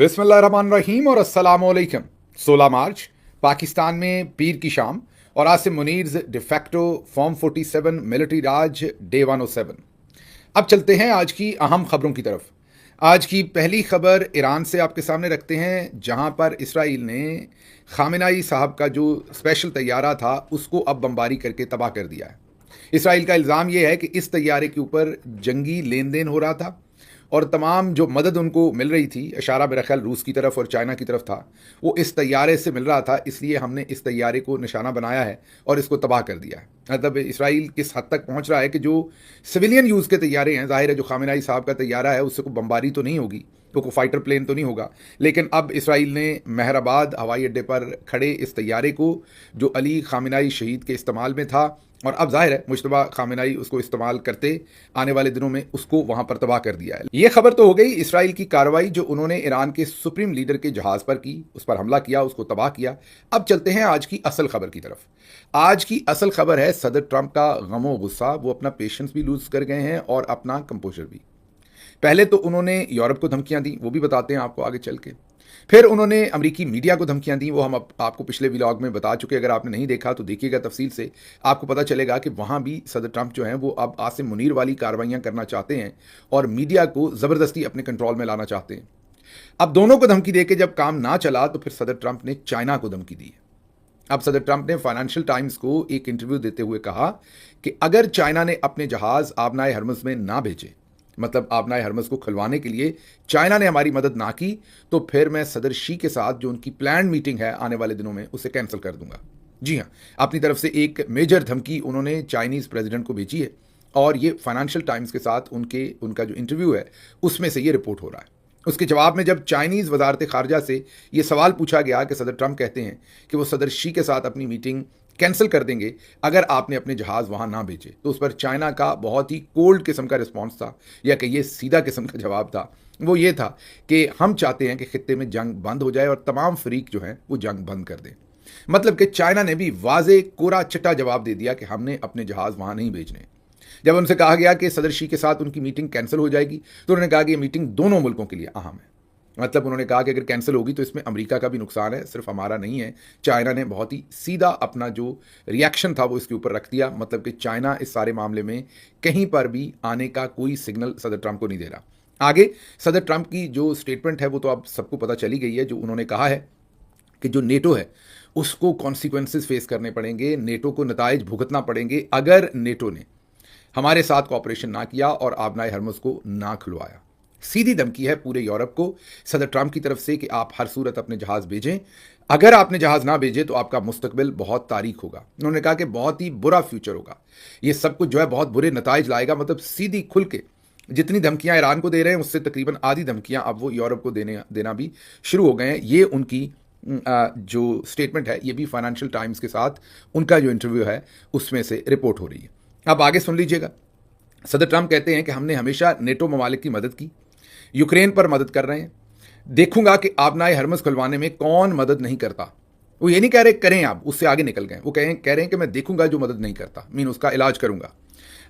बिस्मिल्लाहिर्रहमानिर्रहीम और अस्सलामुअलैकुम। 16 मार्च पाकिस्तान में पीर की शाम और आसिम मुनीर्स डिफेक्टो फॉर्म 47 मिलिट्री राज डे 107। अब चलते हैं आज की अहम खबरों की तरफ। आज की पहली खबर ईरान से आपके सामने रखते हैं, जहां पर इसराइल ने खामेनेई साहब का जो स्पेशल तैयारा था उसको अब बमबारी करके तबाह कर दिया है। इसराइल का इल्ज़ाम यह है कि इस तैयारे के ऊपर जंगी लेन देन हो रहा था और तमाम जो मदद उनको मिल रही थी, इशारा मेरा ख्याल रूस की तरफ और चाइना की तरफ था, वो इस तैयारे से मिल रहा था, इसलिए हमने इस तैयारे को निशाना बनाया है और इसको तबाह कर दिया है। मतलब इसराइल किस हद तक पहुंच रहा है कि जो सिविलियन यूज़ के तैयारे हैं, जाहिर है जो खामेनेई साहब का तैयारा है उससे कोई बमबारी तो नहीं होगी, तो कोई फाइटर प्लेन तो नहीं होगा, लेकिन अब इसराइल ने मेहराबाद हवाई अड्डे पर खड़े इस तैयारे को जो अली खामेनेई शहीद के इस्तेमाल में था, और अब जाहिर है मुश्तबा खामेनेई उसको इस्तेमाल करते आने वाले दिनों में उसको वहां पर तबाह कर दिया है। यह खबर तो हो गई इसराइल की कार्रवाई जो उन्होंने ईरान के सुप्रीम लीडर के जहाज पर की, उस पर हमला किया, उसको तबाह किया। अब चलते हैं आज की असल खबर की तरफ। आज की असल खबर है सदर ट्रंप का गमो गुस्सा। वो अपना पेशेंस भी लूज कर गए हैं और अपना कंपोजर भी। पहले तो उन्होंने यूरोप को धमकियां दी, वो भी बताते हैं आपको आगे चल के। फिर उन्होंने अमेरिकी मीडिया को धमकियां दी, वो हम आपको पिछले व्लॉग में बता चुके। अगर आपने नहीं देखा तो देखिएगा तफसील से, आपको पता चलेगा कि वहां भी सदर ट्रंप जो हैं वो अब आसिम मुनीर वाली कार्रवाइयां करना चाहते हैं और मीडिया को ज़बरदस्ती अपने कंट्रोल में लाना चाहते हैं। अब दोनों को धमकी देके जब काम ना चला तो फिर सदर ट्रंप ने चाइना को धमकी दी है। अब सदर ट्रंप ने फाइनेंशियल टाइम्स को एक इंटरव्यू देते हुए कहा कि अगर चाइना ने अपने जहाज आबनाए हरमुज़ में ना भेजे, मतलब आबनाए हरमुज़ को खुलवाने के लिए चाइना ने हमारी मदद ना की, तो फिर मैं सदर शी के साथ जो उनकी प्लान मीटिंग है आने वाले दिनों में उसे कैंसिल कर दूंगा। जी हाँ, अपनी तरफ से एक मेजर धमकी उन्होंने चाइनीज़ प्रेसिडेंट को भेजी है और ये फाइनेंशियल टाइम्स के साथ उनका जो इंटरव्यू है उसमें से ये रिपोर्ट हो रहा है। उसके जवाब में जब चाइनीज़ वजारत खारजा से ये सवाल पूछा गया कि सदर ट्रंप कहते हैं कि वो सदर शी के साथ अपनी मीटिंग कैंसिल कर देंगे अगर आपने अपने जहाज़ वहां ना भेजे, तो उस पर चाइना का बहुत ही कोल्ड किस्म का रिस्पॉन्स था, या कहिए सीधा किस्म का जवाब था। वो ये था कि हम चाहते हैं कि खित्ते में जंग बंद हो जाए और तमाम फरीक जो हैं वो जंग बंद कर दें। मतलब कि चाइना ने भी वाजे कोरा चट्टा जवाब दे दिया कि हमने अपने जहाज़ वहां नहीं भेजने। जब उनसे कहा गया कि सदर शी के साथ उनकी मीटिंग कैंसिल हो जाएगी, तो उन्होंने कहा कि ये मीटिंग दोनों मुल्कों के लिए अहम है। मतलब उन्होंने कहा कि अगर कैंसिल होगी तो इसमें अमेरिका का भी नुकसान है, सिर्फ हमारा नहीं है। चाइना ने बहुत ही सीधा अपना जो रिएक्शन था वो इसके ऊपर रख दिया। मतलब कि चाइना इस सारे मामले में कहीं पर भी आने का कोई सिग्नल सदर ट्रंप को नहीं दे रहा। आगे सदर ट्रंप की जो स्टेटमेंट है वो तो अब सबको पता चली गई है। जो उन्होंने कहा है कि जो नेटो है उसको कॉन्सिक्वेंसेस फेस करने पड़ेंगे, नेटो को नताइज भुगतना पड़ेंगे अगर नेटो ने हमारे साथ कॉपरेशन ना किया और आबनाए हरमुज़ को ना खुलवाया। सीधी धमकी है पूरे यूरोप को सदर ट्रंप की तरफ से कि आप हर सूरत अपने जहाज़ भेजें, अगर आपने जहाज़ ना भेजे तो आपका मुस्तकबिल बहुत तारीख होगा। उन्होंने कहा कि बहुत ही बुरा फ्यूचर होगा, ये सब कुछ जो है बहुत बुरे नताइज लाएगा। मतलब सीधी खुल के जितनी धमकियां ईरान को दे रहे हैं उससे तकरीबन आधी धमकियां अब वो यूरोप को देना भी शुरू हो गए हैं। ये उनकी जो स्टेटमेंट है ये भी फाइनेंशियल टाइम्स के साथ उनका जो इंटरव्यू है उसमें से रिपोर्ट हो रही है। अब आगे सुन लीजिएगा। सदर ट्रंप कहते हैं कि हमने हमेशा नेटो ममालिक की मदद की, यूक्रेन पर मदद कर रहे हैं, देखूंगा कि आबनाए हरमुज़ खुलवाने में कौन मदद नहीं करता। वो ये नहीं कह रहे करें, आप उससे आगे निकल गए, वो कह रहे हैं कि मैं देखूंगा जो मदद नहीं करता, उसका इलाज करूंगा।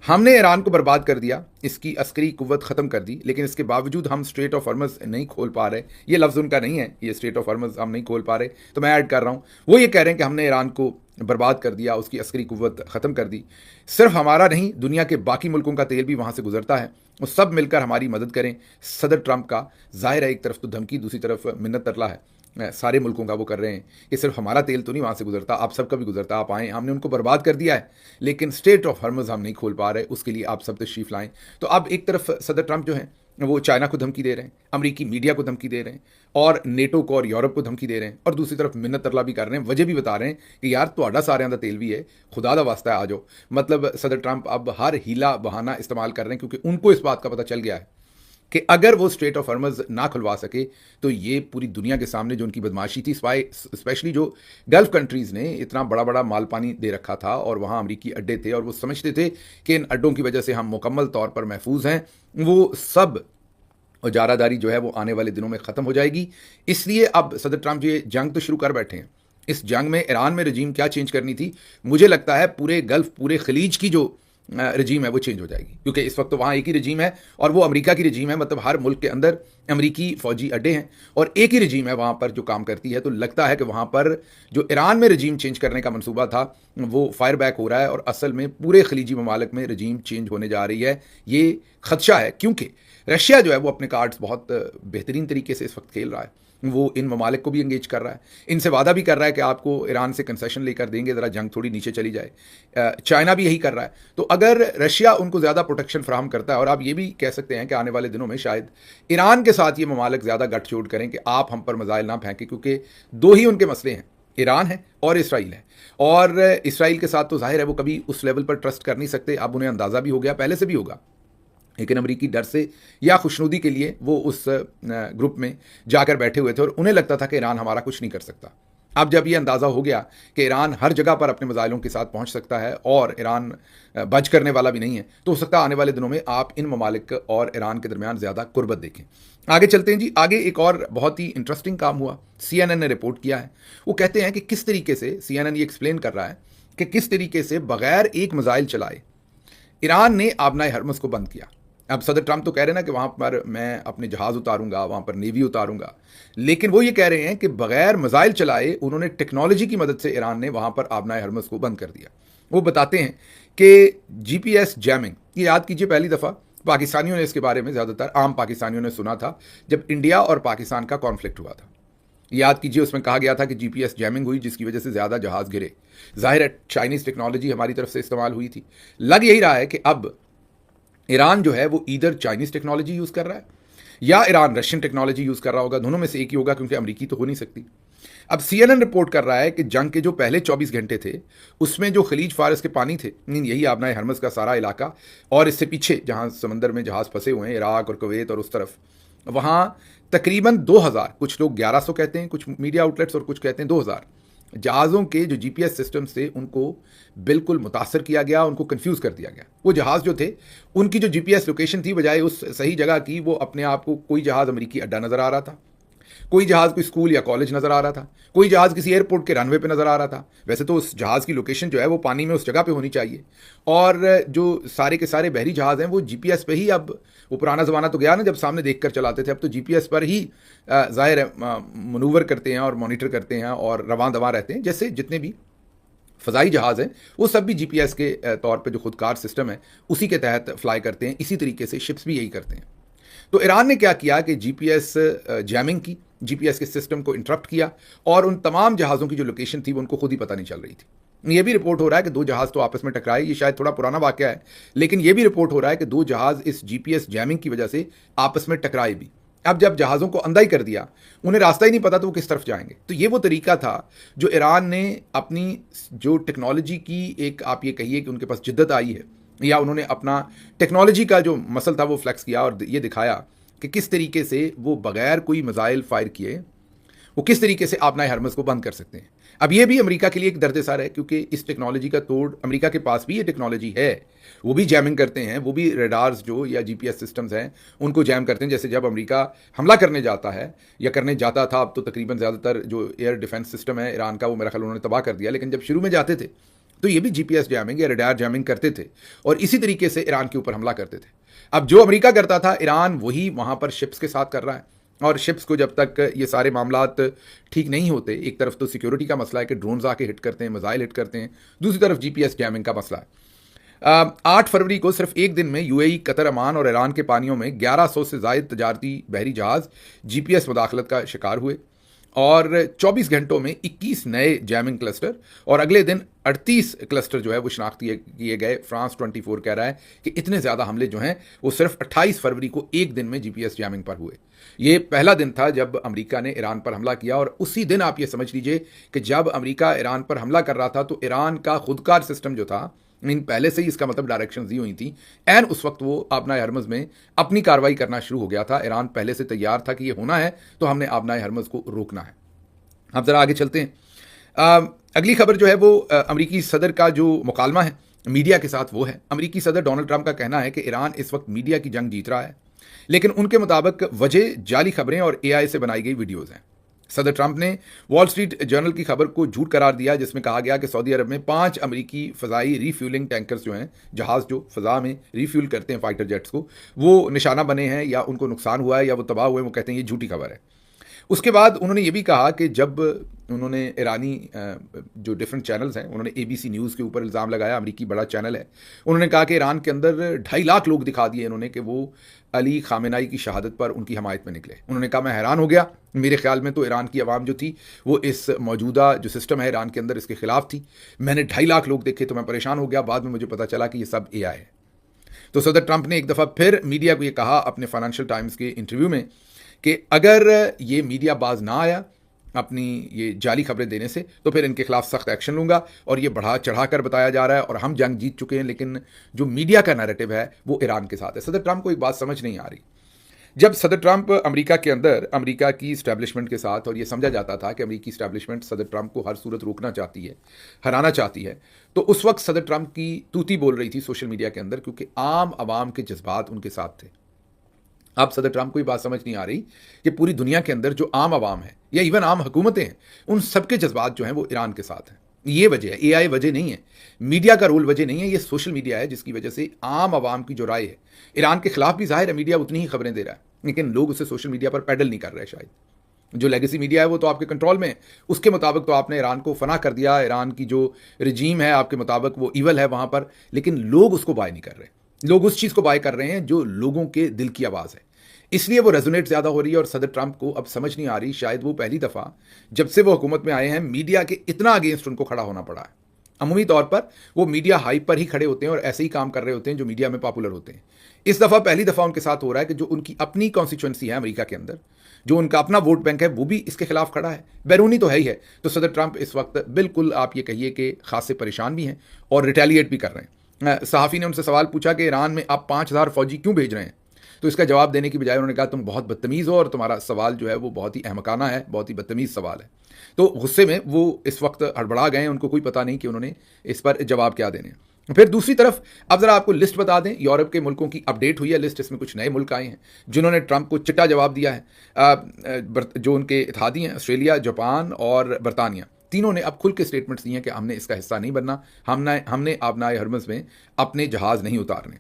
हमने ईरान को बर्बाद कर दिया, इसकी अस्करी कुव्वत ख़त्म कर दी, लेकिन इसके बावजूद हम स्ट्रेट ऑफ हॉर्मुज़ नहीं खोल पा रहे। ये लफ्ज़ उनका नहीं है, ये स्ट्रेट ऑफ हॉर्मुज़ हम नहीं खोल पा रहे, तो मैं ऐड कर रहा हूँ। वो ये कह रहे हैं कि हमने ईरान को बर्बाद कर दिया, उसकी अस्करी कुव्वत ख़त्म कर दी। सिर्फ हमारा नहीं, दुनिया के बाकी मुल्कों का तेल भी वहाँ से गुजरता है, वो सब मिलकर हमारी मदद करें। सदर ट्रंप का जाहिर है एक तरफ तो धमकी, दूसरी तरफ मिन्नत तरला है सारे मुल्कों का। वो कर रहे हैं कि सिर्फ हमारा तेल तो नहीं वहाँ से गुजरता, आप सबका भी गुजरता, आप आएँ, हमने उनको बर्बाद कर दिया है लेकिन स्ट्रेट ऑफ हॉर्मुज़ हम नहीं खोल पा रहे, उसके लिए आप सब तशरीफ़ लाएँ। तो अब एक तरफ सदर ट्रंप जो हैं वो चाइना को धमकी दे रहे हैं, अमेरिकी मीडिया को धमकी दे रहे हैं और नेटो को और यूरोप को धमकी दे रहे हैं, और दूसरी तरफ मिन्नत तरला भी कर रहे हैं, वजह भी बता रहे हैं कि यार तुहाडा सारिਆਂ ਦਾ तेल भी है, खुदा दा वास्ता आ जाओ। मतलब सदर ट्रंप अब हर हीला बहाना इस्तेमाल कर रहे हैं क्योंकि उनको इस बात का पता चल गया है कि अगर वो स्ट्रेट ऑफ हॉर्मुज़ ना खुलवा सके तो ये पूरी दुनिया के सामने जो उनकी बदमाशी थी, स्पेशली जो गल्फ कंट्रीज़ ने इतना बड़ा बड़ा माल पानी दे रखा था और वहाँ अमरीकी अड्डे थे और वो समझते थे कि इन अड्डों की वजह से हम मुकम्मल तौर पर महफूज हैं, वो सब उजारादारी जो है वो आने वाले दिनों में ख़त्म हो जाएगी। इसलिए अब सदर ट्रंप ये जंग तो शुरू कर बैठे हैं। इस जंग में ईरान में रजीम क्या चेंज करनी थी, मुझे लगता है पूरे गल्फ, पूरे खलीज की जो रजीम है वो चेंज हो जाएगी, क्योंकि इस वक्त तो वहाँ एक ही रजीम है और वो अमेरिका की रजीम है, मतलब हर मुल्क के अंदर अमेरिकी फौजी अड्डे हैं और एक ही रजीम है वहाँ पर जो काम करती है। तो लगता है कि वहाँ पर जो ईरान में रजीम चेंज करने का मंसूबा था वो फायर बैक हो रहा है और असल में पूरे खलीजी ममालिक में रजीम चेंज होने जा रही है। ये खदशा है क्योंकि रशिया जो है वो अपने कार्ड्स बहुत बेहतरीन तरीके से इस वक्त खेल रहा है। वो इन ममालिक को भी इंगेज कर रहा है, इनसे वादा भी कर रहा है कि आपको ईरान से कंसेशन लेकर देंगे, ज़रा जंग थोड़ी नीचे चली जाए। चाइना भी यही कर रहा है। तो अगर रशिया उनको ज़्यादा प्रोटेक्शन फ्राहम करता है, और आप ये भी कह सकते हैं कि आने वाले दिनों में शायद ईरान के साथ ये ममालिक ज़्यादा गठजोड़ करें कि आप हम पर मिसाइल ना फेंकें, क्योंकि दो ही उनके मसले हैं, ईरान है और इसराइल है। और इसराइल के साथ तो जाहिर है वो कभी उस लेवल पर ट्रस्ट कर नहीं सकते। अब उन्हें अंदाज़ा भी हो गया, पहले से भी होगा, लेकिन अमरीकी डर से या खुशनुदी के लिए वो उस ग्रुप में जाकर बैठे हुए थे और उन्हें लगता था कि ईरान हमारा कुछ नहीं कर सकता। अब जब ये अंदाज़ा हो गया कि ईरान हर जगह पर अपने मिसाइलों के साथ पहुंच सकता है और ईरान बच करने वाला भी नहीं है, तो हो सकता है आने वाले दिनों में आप इन ममालिक और ईरान के दरमियान ज़्यादा कुर्बत देखें। आगे चलते हैं जी। आगे एक और बहुत ही इंटरेस्टिंग काम हुआ, CNN ने रिपोर्ट किया है। वो कहते हैं कि किस तरीके से, CNN ये एक्सप्लेन कर रहा है कि किस तरीके से बगैर एक मिसाइल चलाए ईरान ने आबनाए हरमुज़ को बंद किया। अब सदर ट्रंप तो कह रहे हैं ना कि वहाँ पर मैं अपने जहाज़ उतारूंगा, वहाँ पर नेवी उतारूंगा, लेकिन वो ये कह रहे हैं कि बगैर मिसाइल चलाए उन्होंने टेक्नोलॉजी की मदद से ईरान ने वहाँ पर आबनाए हरमुज़ को बंद कर दिया। वो बताते हैं कि GPS जैमिंग, ये याद कीजिए पहली दफ़ा पाकिस्तानियों ने इसके बारे में, ज़्यादातर आम पाकिस्तानियों ने सुना था जब इंडिया और पाकिस्तान का कॉन्फ्लिक्ट हुआ था। याद कीजिए उसमें कहा गया था कि GPS जैमिंग हुई जिसकी वजह से ज़्यादा जहाज़ गिरे। जाहिर है चाइनीज़ टेक्नोलॉजी हमारी तरफ से इस्तेमाल हुई थी। लग यही रहा है कि अब ईरान जो है वो इधर चाइनीज़ टेक्नोलॉजी यूज़ कर रहा है या ईरान रशियन टेक्नोलॉजी यूज़ कर रहा होगा, दोनों में से एक ही होगा, क्योंकि अमरीकी तो हो नहीं सकती। अब CNN रिपोर्ट कर रहा है कि जंग के जो पहले 24 घंटे थे उसमें जो खलीज फारस के पानी थे, यही आबनाए हरमुज़ का सारा इलाका और इससे पीछे जहाँ समंदर में जहाज़ फंसे हुए हैं इराक और कुवैत और उस तरफ, वहाँ तकरीबन 2000, कुछ लोग 1100 कहते हैं, कुछ मीडिया आउटलेट्स, और कुछ कहते हैं 2000 जहाज़ों के जो GPS सिस्टम से उनको बिल्कुल मुतासर किया गया, उनको कंफ्यूज कर दिया गया। वो जहाज़ जो थे उनकी जो GPS लोकेशन थी बजाय उस सही जगह की, वो अपने आप को कोई जहाज़ अमेरिकी अड्डा नज़र आ रहा था, कोई जहाज़ कोई स्कूल या कॉलेज नज़र आ रहा था, कोई जहाज़ किसी एयरपोर्ट के रनवे पे नज़र आ रहा था। वैसे तो उस जहाज़ की लोकेशन जो है वो पानी में उस जगह पे होनी चाहिए, और जो सारे के सारे बहरी जहाज़ हैं वो GPS पे ही, अब वो पुराना ज़माना तो गया ना जब सामने देख कर चलाते थे, अब तो GPS पर ही ज़ाहिर है मनूवर करते हैं और मॉनिटर करते हैं और रवां दवा रहते हैं। जैसे जितने भी फ़ज़ाई जहाज़ हैं वो सब भी GPS के तौर पे जो खुदकार सिस्टम है उसी के तहत फ्लाई करते हैं। इसी तरीके से शिप्स भी यही करते हैं। तो ईरान ने क्या किया कि GPS जैमिंग की, GPS के सिस्टम को इंटरप्ट किया और उन तमाम जहाज़ों की जो लोकेशन थी वो उनको खुद ही पता नहीं चल रही थी। ये भी रिपोर्ट हो रहा है कि 2 जहाज़ तो आपस में टकराए, ये शायद थोड़ा पुराना वाक़या है, लेकिन ये भी रिपोर्ट हो रहा है कि 2 जहाज़ इस GPS जैमिंग की वजह से आपस में टकराए भी। अब जब जहाज़ों को अंधा ही कर दिया, उन्हें रास्ता ही नहीं पता तो वो किस तरफ जाएंगे। तो ये वो तरीका था जो ईरान ने अपनी जो टेक्नोलॉजी की, एक आप ये कहिए कि उनके पास जिद्दत आई है, या उन्होंने अपना टेक्नोलॉजी का जो मसल था वो फ्लेक्स किया और ये दिखाया कि किस तरीके से वो बगैर कोई मिसाइल फायर किए वो किस तरीके से आबनाए हरमुज़ को बंद कर सकते हैं। अब ये भी अमेरिका के लिए एक दर्द-ए-सर है, क्योंकि इस टेक्नोलॉजी का तोड़ अमेरिका के पास भी ये टेक्नोलॉजी है, वो भी जैमिंग करते हैं, वो भी रडार्स जो या GPS सिस्टम्स हैं उनको जैम करते हैं। जैसे जब अमेरिका हमला करने जाता है या करने जाता था, अब तो तकरीबन ज़्यादातर जो एयर डिफेंस सिस्टम है ईरान का वो मेरा ख्याल उन्होंने तबाह कर दिया, लेकिन जब शुरू में जाते थे तो ये भी GPS जैमिंग या रडार जैमिंग करते थे और इसी तरीके से ईरान के ऊपर हमला करते थे। अब जो अमेरिका करता था, ईरान वही वहाँ पर शिप्स के साथ कर रहा है, और शिप्स को जब तक ये सारे मामलात ठीक नहीं होते, एक तरफ तो सिक्योरिटी का मसला है कि ड्रोन्स आके हिट करते हैं, मिसाइल हिट करते हैं, दूसरी तरफ GPS जैमिंग का मसला है। 8 फरवरी को सिर्फ एक दिन में UAE, कतर, अमान और ईरान के पानियों में 1100 से ज़ायद तजारती बहरी जहाज़ GPS मुदाखलत का शिकार हुए और 24 घंटों में 21 नए जैमिंग क्लस्टर और अगले दिन 38 क्लस्टर जो है वो शनाख्त किए गए। फ्रांस 24 कह रहा है कि इतने ज़्यादा हमले जो हैं वो सिर्फ 28 फरवरी को एक दिन में GPS जैमिंग पर हुए। ये पहला दिन था जब अमेरिका ने ईरान पर हमला किया, और उसी दिन आप ये समझ लीजिए कि जब अमेरिका ईरान पर हमला कर रहा था तो ईरान का खुदकार सिस्टम जो था, पहले से ही इसका मतलब डायरेक्शन दी हुई थी, एंड उस वक्त वो आबनाए हरमुज़ में अपनी कार्रवाई करना शुरू हो गया था। ईरान पहले से तैयार था कि ये होना है तो हमने आबनाए हरमुज़ को रोकना है। अब ज़रा आगे चलते हैं। अगली खबर जो है वो अमेरिकी सदर का जो मुकालमा है मीडिया के साथ वो है। अमेरिकी सदर डोनाल्ड ट्रंप का कहना है कि ईरान इस वक्त मीडिया की जंग जीत रहा है, लेकिन उनके मुताबिक वजह जाली खबरें और AI से बनाई गई वीडियोज़ हैं। सदर ट्रंप ने वॉल स्ट्रीट जर्नल की खबर को झूठ करार दिया, जिसमें कहा गया कि सऊदी अरब में 5 अमेरिकी फ़ज़ाई रीफ्यूलिंग टैंकर्स जो हैं, जहाज़ जो फ़ज़ा में रीफ्यूल करते हैं फाइटर जेट्स को, वो निशाना बने हैं या उनको नुकसान हुआ है या वो तबाह हुए हैं। वो कहते हैं ये झूठी खबर है। उसके बाद उन्होंने ये भी कहा कि जब उन्होंने ईरानी जो डिफरेंट चैनल्स हैं, उन्होंने ABC न्यूज़ के ऊपर इल्ज़ाम लगाया, अमेरिकी बड़ा चैनल है, उन्होंने कहा कि ईरान के अंदर 2.5 लाख लोग दिखा दिए इन्होंने कि वो अली खामेनाई की शहादत पर उनकी हमायत में निकले। उन्होंने कहा मैं हैरान हो गया, मेरे ख्याल में तो ईरान की आवाम जो थी वो इस मौजूदा जो सिस्टम है ईरान के अंदर इसके खिलाफ थी। मैंने 2.5 लाख लोग देखे तो मैं परेशान हो गया, बाद में मुझे पता चला कि ये सब AI है। तो सदर ट्रंप ने एक दफ़ा फिर मीडिया को ये कहा अपने फाइनेंशियल टाइम्स के इंटरव्यू में कि अगर ये मीडिया बाज ना आया अपनी ये जाली खबरें देने से तो फिर इनके खिलाफ सख्त एक्शन लूंगा, और ये बढ़ा चढ़ा कर बताया जा रहा है और हम जंग जीत चुके हैं, लेकिन जो मीडिया का नैरेटिव है वो ईरान के साथ है। सदर ट्रंप को एक बात समझ नहीं आ रही। जब सदर ट्रंप अमेरिका के अंदर अमेरिका की इस्टेब्लिशमेंट के साथ, और ये समझा जाता था कि अमेरिकी इस्टेब्लिशमेंट सदर ट्रंप को हर सूरत रोकना चाहती है, हराना चाहती है, तो उस वक्त सदर ट्रंप की तूती बोल रही थी सोशल मीडिया के अंदर, क्योंकि आम आवाम के जज्बात उनके साथ थे। अब सदर ट्रंप को ये बात समझ नहीं आ रही कि पूरी दुनिया के अंदर जो आम आवाम है या इवन आम हुकूमतें हैं, उन सबके जज्बात जो हैं वो ईरान के साथ हैं। ये वजह है, AI वजह नहीं है, मीडिया का रोल वजह नहीं है, ये सोशल मीडिया है जिसकी वजह से आम आवाम की जो राय है ईरान के खिलाफ भी ज़ाहिर है मीडिया उतनी ही खबरें दे रहा है, लेकिन लोग उसे सोशल मीडिया पर पैडल नहीं कर रहे। शायद जो लेगेसी मीडिया है वो तो आपके कंट्रोल में है, उसके मुताबिक तो आपने ईरान को फना कर दिया, ईरान की जो रजीम है आपके मुताबिक वो ईवल है वहाँ पर, लेकिन लोग उसको बाय नहीं कर रहे। लोग उस चीज़ को बाय कर रहे हैं जो लोगों के दिल की आवाज़ है, इसलिए वो रेजोनेट ज़्यादा हो रही है। और सदर ट्रंप को अब समझ नहीं आ रही, शायद वो पहली दफ़ा जब से वो हुकूमत में आए हैं मीडिया के इतना अगेंस्ट उनको खड़ा होना पड़ा है। अमूमी तौर पर वो मीडिया हाइप पर ही खड़े होते हैं और ऐसे ही काम कर रहे होते हैं जो मीडिया में पॉपुलर होते हैं। इस दफ़ा पहली दफ़ा उनके साथ हो रहा है कि जो उनकी अपनी कॉन्स्टिट्यूंसी है अमेरिका के अंदर, जो उनका अपना वोट बैंक है, वो भी इसके खिलाफ खड़ा है। बैरूनी तो है ही है। तो सदर ट्रंप इस वक्त बिल्कुल आप ये कहिए कि खासे परेशान भी हैं और रिटेलिएट भी कर रहे हैं। सहाफ़ी ने उनसे सवाल पूछा कि ईरान में आप 5,000 फौजी क्यों भेज रहे हैं, तो इसका जवाब देने की बजाय उन्होंने कहा तुम बहुत बदतमीज़ हो और तुम्हारा सवाल जो है वो बहुत ही अहमकाना है, बहुत ही बदतमीज़ सवाल है। तो गुस्से में वो इस वक्त हड़बड़ा गए, उनको कोई पता नहीं कि उन्होंने इस पर जवाब क्या देने। फिर दूसरी तरफ अब ज़रा आपको लिस्ट बता दें, यूरोप के मुल्कों की अपडेट हुई है लिस्ट, इसमें कुछ नए मुल्क आए हैं जिन्होंने ट्रंप को चिट्टा जवाब दिया है। जो उनके इत्तेहादी हैं, ऑस्ट्रेलिया, जापान और बरतानिया, तीनों ने अब खुल के स्टेटमेंट्स दिए हैं कि हमने इसका हिस्सा नहीं बनना, हमने आबनाए हरमज़ में अपने जहाज़ नहीं उतारने।